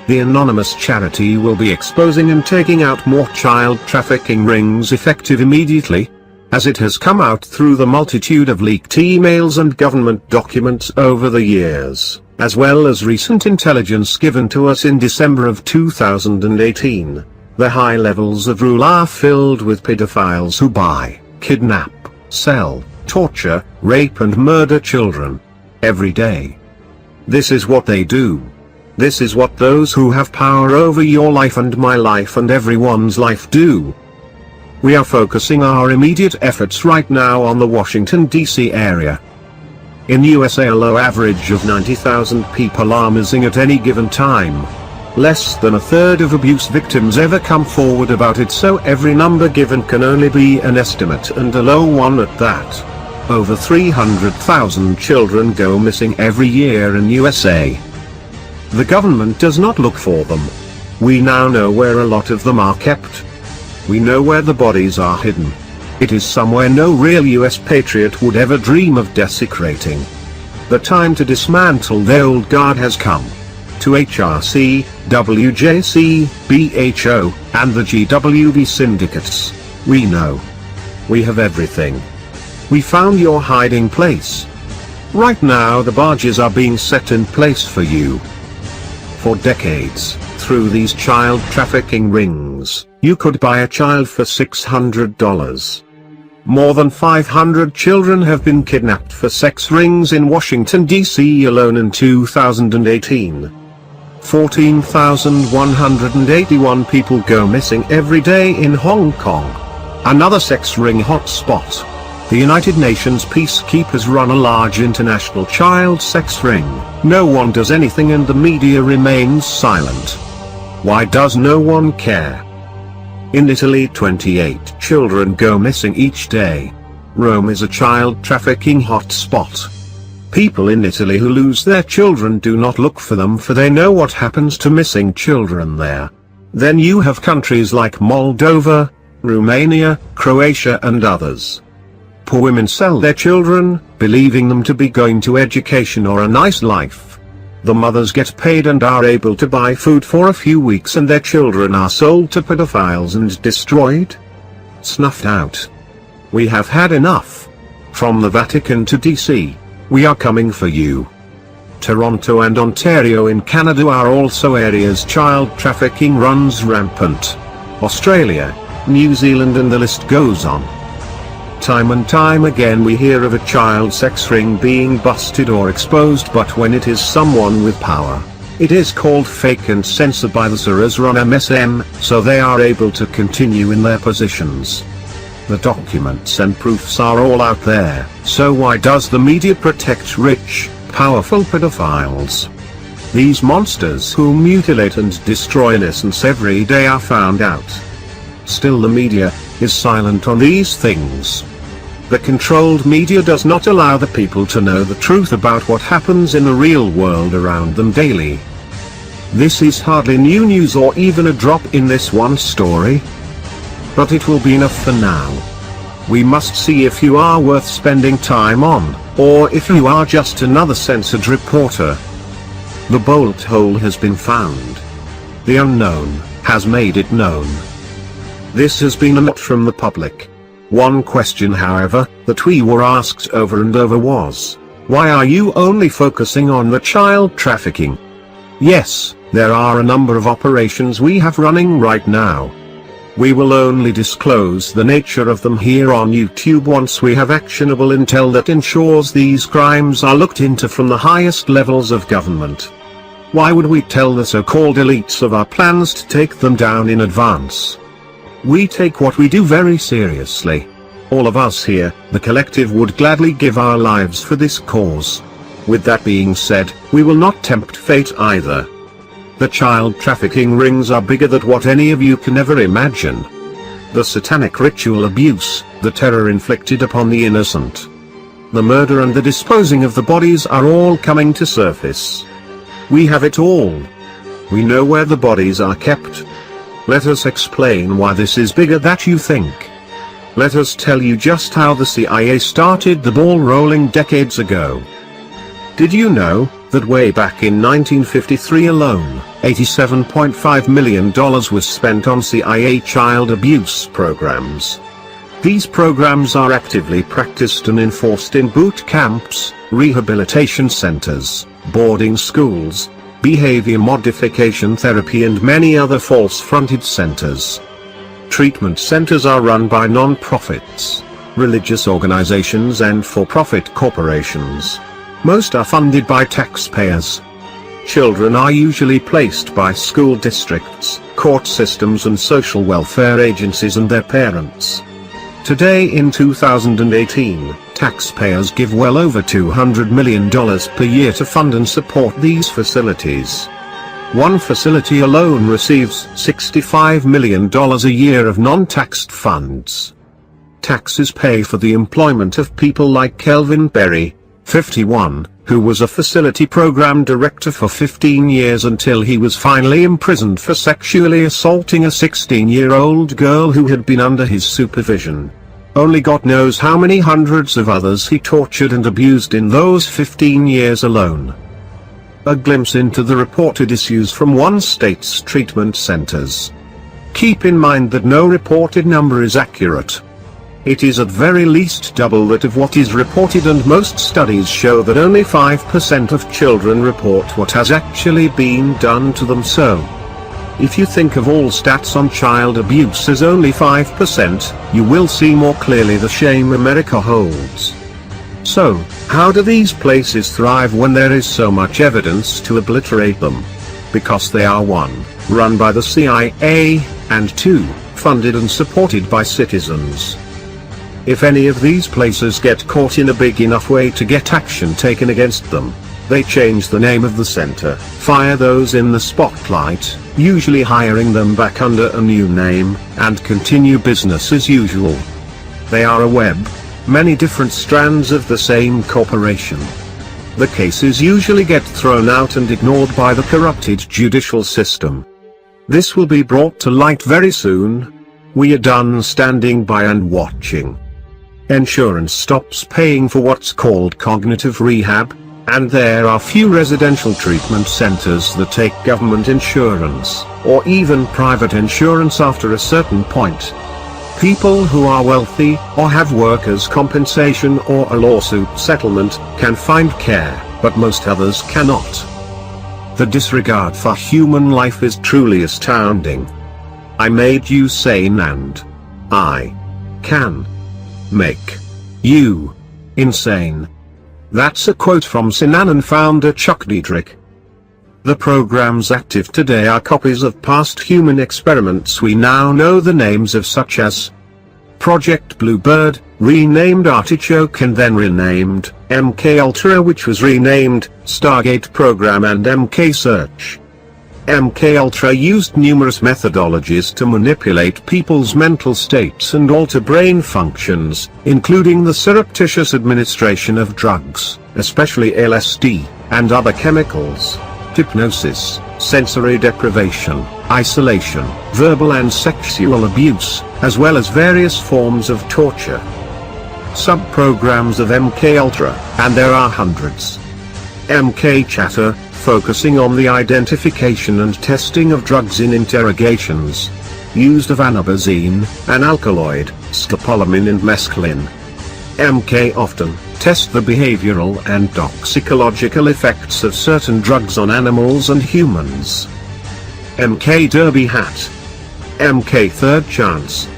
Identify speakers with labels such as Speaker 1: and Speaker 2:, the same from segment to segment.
Speaker 1: The anonymous charity will be exposing and taking out more child trafficking rings effective immediately, as it has come out through the multitude of leaked emails and government documents over the years, as well as recent intelligence given to us in December of 2018. The high levels of rule are filled with pedophiles who buy, kidnap, sell, torture, rape and murder children every day. This is what they do. This is what those who have power over your life and my life and everyone's life do. We are focusing our immediate efforts right now on the Washington, D.C. area. In USA a low average of 90,000 people are missing at any given time. Less than a third of abuse victims ever come forward about it, so every number given can only be an estimate, and a low one at that. Over 300,000 children go missing every year in USA. The government does not look for them. We now know where a lot of them are kept. We know where the bodies are hidden. It is somewhere no real US patriot would ever dream of desecrating. The time to dismantle the old guard has come. To HRC, WJC, BHO, and the GWB syndicates, we know. We have everything. We found your hiding place. Right now the barges are being set in place for you. For decades, through these child trafficking rings, you could buy a child for $600. More than 500 children have been kidnapped for sex rings in Washington, D.C. alone in 2018. 14,181 people go missing every day in Hong Kong, another sex ring hotspot. The United Nations peacekeepers run a large international child sex ring. No one does anything and the media remains silent. Why does no one care? In Italy 28 children go missing each day. Rome is a child trafficking hotspot. People in Italy who lose their children do not look for them, for they know what happens to missing children there. Then you have countries like Moldova, Romania, Croatia and others. Poor women sell their children, believing them to be going to education or a nice life. The mothers get paid and are able to buy food for a few weeks, and their children are sold to pedophiles and destroyed. Snuffed out. We have had enough. From the Vatican to DC, we are coming for you. Toronto and Ontario in Canada are also areas child trafficking runs rampant. Australia, New Zealand and the list goes on. Time and time again we hear of a child sex ring being busted or exposed, but when it is someone with power, it is called fake and censored by the SIRAs run MSM, so they are able to continue in their positions. The documents and proofs are all out there, so why does the media protect rich, powerful pedophiles? These monsters who mutilate and destroy innocents every day are found out. Still the media is silent on these things. The controlled media does not allow the people to know the truth about what happens in the real world around them daily. This is hardly new news or even a drop in this one story. But it will be enough for now. We must see if you are worth spending time on, or if you are just another censored reporter. The bolt hole has been found. The unknown has made it known. This has been a lot from the public. One question, however, that we were asked over and over was, why are you only focusing on the child trafficking? Yes, there are a number of operations we have running right now. We will only disclose the nature of them here on YouTube once we have actionable intel that ensures these crimes are looked into from the highest levels of government. Why would we tell the so-called elites of our plans to take them down in advance? We take what we do very seriously. All of us here, the collective, would gladly give our lives for this cause. With that being said, we will not tempt fate either. The child trafficking rings are bigger than what any of you can ever imagine. The satanic ritual abuse, the terror inflicted upon the innocent, the murder and the disposing of the bodies are all coming to surface. We have it all. We know where the bodies are kept. Let us explain why this is bigger than you think. Let us tell you just how the CIA started the ball rolling decades ago. Did you know that way back in 1953 alone, $87.5 million was spent on CIA child abuse programs. These programs are actively practiced and enforced in boot camps, rehabilitation centers, boarding schools, behavior modification therapy and many other false-fronted centers. Treatment centers are run by non-profits, religious organizations and for-profit corporations. Most are funded by taxpayers. Children are usually placed by school districts, court systems and social welfare agencies and their parents. Today in 2018, taxpayers give well over $200 million per year to fund and support these facilities. One facility alone receives $65 million a year of non-taxed funds. Taxes pay for the employment of people like Kelvin Berry, 51, who was a facility program director for 15 years until he was finally imprisoned for sexually assaulting a 16-year-old girl who had been under his supervision. Only God knows how many hundreds of others he tortured and abused in those 15 years alone. A glimpse into the reported issues from one state's treatment centers. Keep in mind that no reported number is accurate. It is at very least double that of what is reported, and most studies show that only 5% of children report what has actually been done to them. So, if you think of all stats on child abuse as only 5%, you will see more clearly the shame America holds. So, how do these places thrive when there is so much evidence to obliterate them? Because they are 1, run by the CIA, and 2, funded and supported by citizens. If any of these places get caught in a big enough way to get action taken against them, they change the name of the center, fire those in the spotlight, usually hiring them back under a new name, and continue business as usual. They are a web, many different strands of the same corporation. The cases usually get thrown out and ignored by the corrupted judicial system. This will be brought to light very soon. We are done standing by and watching. Insurance stops paying for what's called cognitive rehab, and there are few residential treatment centers that take government insurance, or even private insurance after a certain point. People who are wealthy, or have workers' compensation or a lawsuit settlement, can find care, but most others cannot. The disregard for human life is truly astounding. I made you sane and I can make you insane. That's a quote from Synanon founder Chuck Dietrich. The programs active today are copies of past human experiments we now know the names of, such as Project Bluebird, renamed Artichoke and then renamed MK Ultra, which was renamed Stargate Program, and MK Search. MK Ultra used numerous methodologies to manipulate people's mental states and alter brain functions, including the surreptitious administration of drugs, especially LSD, and other chemicals, hypnosis, sensory deprivation, isolation, verbal and sexual abuse, as well as various forms of torture. Sub-programs of MK Ultra, and there are hundreds. MK Chatter, focusing on the identification and testing of drugs in interrogations. Used of anabazine, an alkaloid, scopolamine and mescaline. MK Often, test the behavioral and toxicological effects of certain drugs on animals and humans. MK Derby Hat. MK Third Chance.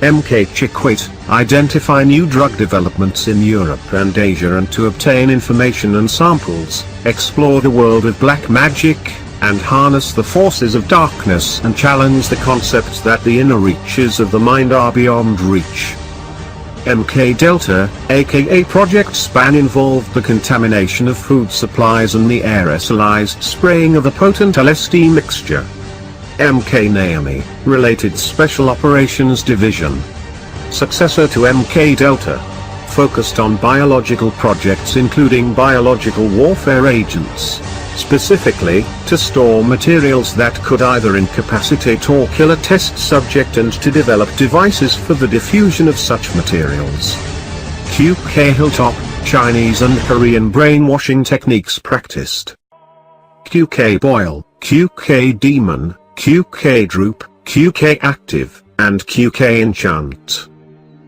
Speaker 1: MK Chickwit, identify new drug developments in Europe and Asia and to obtain information and samples, explore the world of black magic, and harness the forces of darkness and challenge the concepts that the inner reaches of the mind are beyond reach. MK Delta, aka Project Span, involved the contamination of food supplies and the aerosolized spraying of a potent LSD mixture. MK Naomi, related Special Operations Division. Successor to MK Delta. Focused on biological projects including biological warfare agents. Specifically, to store materials that could either incapacitate or kill a test subject and to develop devices for the diffusion of such materials. QK Hilltop, Chinese and Korean brainwashing techniques practiced. QK Boil, QK Demon, QK Droop, QK Active, and QK Enchant.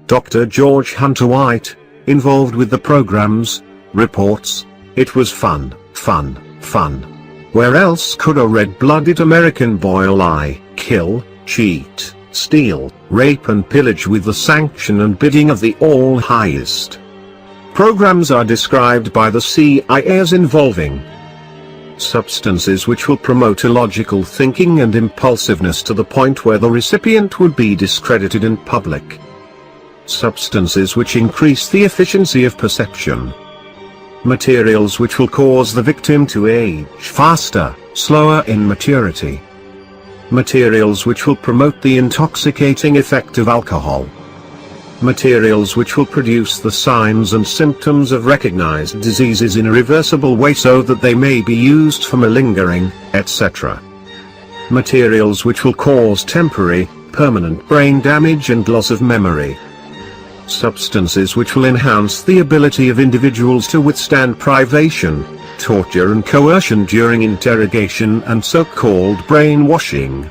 Speaker 1: Dr. George Hunter White, involved with the programs, reports, "It was fun, fun, fun. Where else could a red-blooded American boy lie, kill, cheat, steal, rape and pillage with the sanction and bidding of the all-highest?" Programs are described by the CIA as involving substances which will promote illogical thinking and impulsiveness to the point where the recipient would be discredited in public. Substances which increase the efficiency of perception. Materials which will cause the victim to age faster, slower in maturity. Materials which will promote the intoxicating effect of alcohol. Materials which will produce the signs and symptoms of recognized diseases in a reversible way so that they may be used for malingering, etc. Materials which will cause temporary, permanent brain damage and loss of memory. Substances which will enhance the ability of individuals to withstand privation, torture and coercion during interrogation and so-called brainwashing.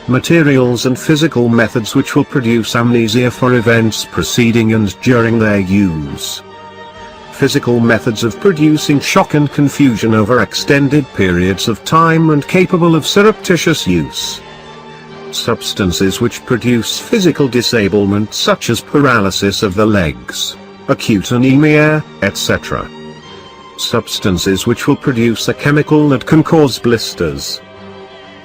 Speaker 1: Materials and physical methods which will produce amnesia for events preceding and during their use. Physical methods of producing shock and confusion over extended periods of time and capable of surreptitious use. Substances which produce physical disablement such as paralysis of the legs, acute anemia, etc. Substances which will produce a chemical that can cause blisters.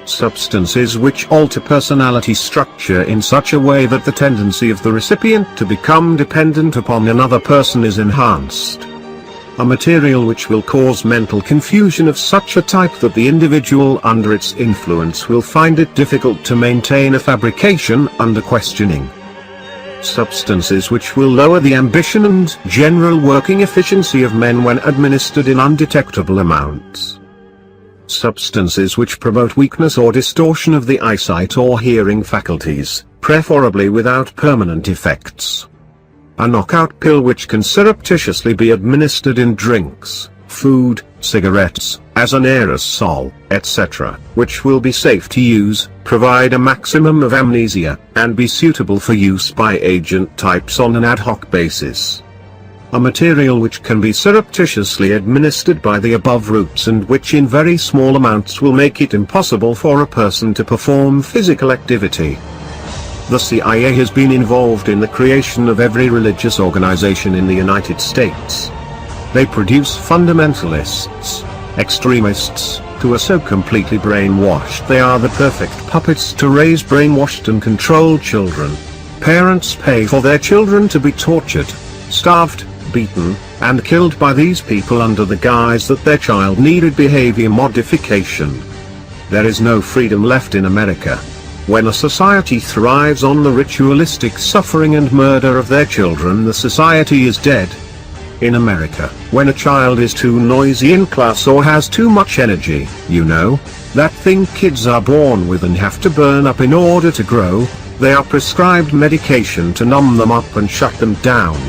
Speaker 1: Substances which alter personality structure in such a way that the tendency of the recipient to become dependent upon another person is enhanced. A material which will cause mental confusion of such a type that the individual under its influence will find it difficult to maintain a fabrication under questioning. Substances which will lower the ambition and general working efficiency of men when administered in undetectable amounts. Substances which promote weakness or distortion of the eyesight or hearing faculties, preferably without permanent effects. A knockout pill which can surreptitiously be administered in drinks, food, cigarettes, as an aerosol, etc., which will be safe to use, provide a maximum of amnesia, and be suitable for use by agent types on an ad hoc basis. A material which can be surreptitiously administered by the above routes and which in very small amounts will make it impossible for a person to perform physical activity. The CIA has been involved in the creation of every religious organization in the United States. They produce fundamentalists, extremists, who are so completely brainwashed they are the perfect puppets to raise brainwashed and controlled children. Parents pay for their children to be tortured, starved, beaten, and killed by these people under the guise that their child needed behavior modification. There is no freedom left in America. When a society thrives on the ritualistic suffering and murder of their children, the society is dead. In America, when a child is too noisy in class or has too much energy, that thing kids are born with and have to burn up in order to grow, they are prescribed medication to numb them up and shut them down.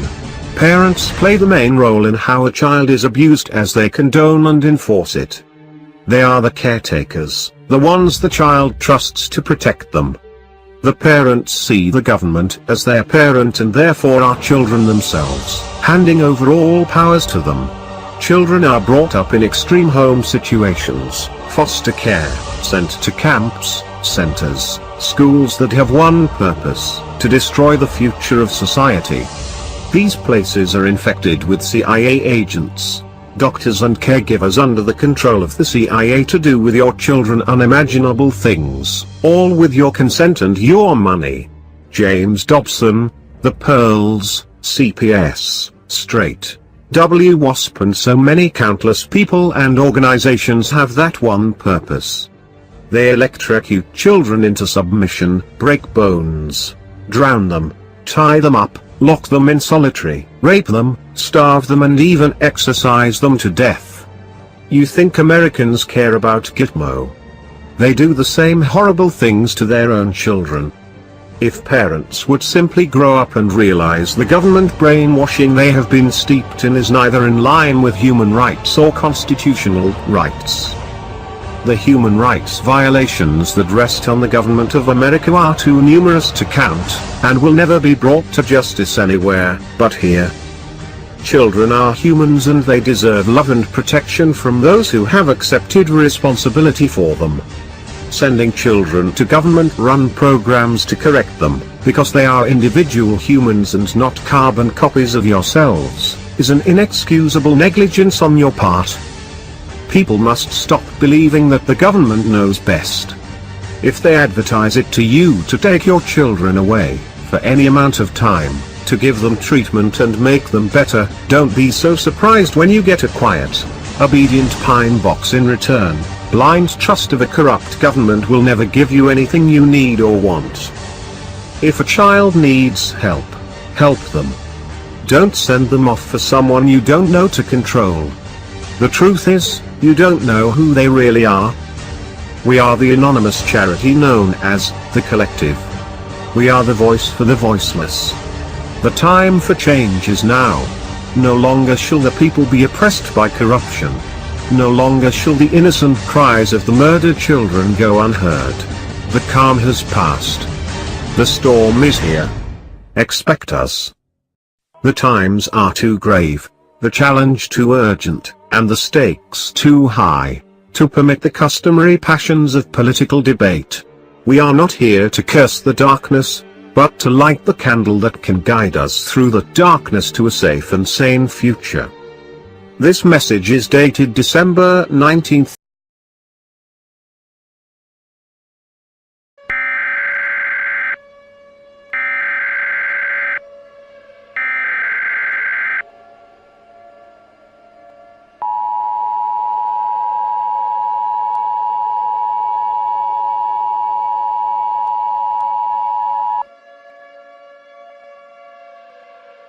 Speaker 1: Parents play the main role in how a child is abused as they condone and enforce it. They are the caretakers, the ones the child trusts to protect them. The parents see the government as their parent and therefore are children themselves, handing over all powers to them. Children are brought up in extreme home situations, foster care, sent to camps, centers, schools that have one purpose, to destroy the future of society. These places are infected with CIA agents, doctors and caregivers under the control of the CIA to do with your children unimaginable things, all with your consent and your money. James Dobson, The Pearls, CPS, Straight, WASP and so many countless people and organizations have that one purpose. They electrocute children into submission, break bones, drown them, tie them up, lock them in solitary, rape them, starve them and even exercise them to death. You think Americans care about Gitmo? They do the same horrible things to their own children. If parents would simply grow up and realize the government brainwashing they have been steeped in is neither in line with human rights or constitutional rights. The human rights violations that rest on the government of America are too numerous to count, and will never be brought to justice anywhere but here. Children are humans and they deserve love and protection from those who have accepted responsibility for them. Sending children to government-run programs to correct them, because they are individual humans and not carbon copies of yourselves, is an inexcusable negligence on your part. People must stop believing that the government knows best. If they advertise it to you to take your children away, for any amount of time, to give them treatment and make them better, don't be so surprised when you get a quiet, obedient pine box in return. Blind trust of a corrupt government will never give you anything you need or want. If a child needs help, help them. Don't send them off for someone you don't know to control. The truth is, you don't know who they really are. We are the anonymous charity known as The Collective. We are the voice for the voiceless. The time for change is now. No longer shall the people be oppressed by corruption. No longer shall the innocent cries of the murdered children go unheard. The calm has passed. The storm is here. Expect us. The times are too grave, the challenge too urgent, and the stakes too high, to permit the customary passions of political debate. We are not here to curse the darkness, but to light the candle that can guide us through the darkness to a safe and sane future. This message is dated December 19th.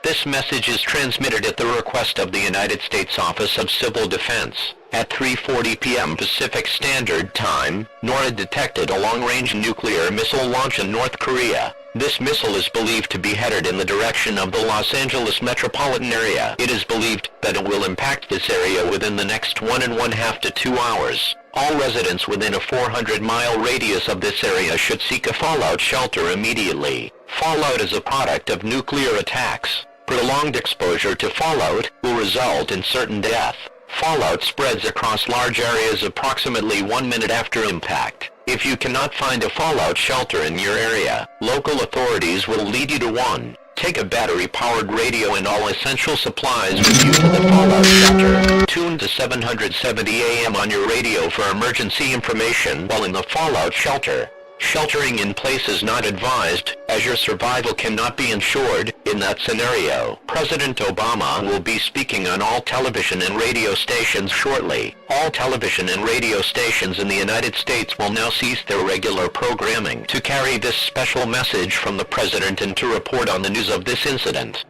Speaker 2: This message is transmitted at the request of the United States Office of Civil Defense. At 3:40 p.m. Pacific Standard Time, NORAD detected a long-range nuclear missile launch in North Korea. This missile is believed to be headed in the direction of the Los Angeles metropolitan area. It is believed that it will impact this area within the next 1.5 to 2 hours. All residents within a 400-mile radius of this area should seek a fallout shelter immediately. Fallout is a product of nuclear attacks. Prolonged exposure to fallout will result in certain death. Fallout spreads across large areas approximately 1 minute after impact. If you cannot find a fallout shelter in your area, local authorities will lead you to one. Take a battery-powered radio and all essential supplies with you to the fallout shelter. Tune to 770 AM on your radio for emergency information while in the fallout shelter. Sheltering in place is not advised, as your survival cannot be ensured. In that scenario, President Obama will be speaking on all television and radio stations shortly. All television and radio stations in the United States will now cease their regular programming to carry this special message from the President and to report on the news of this incident.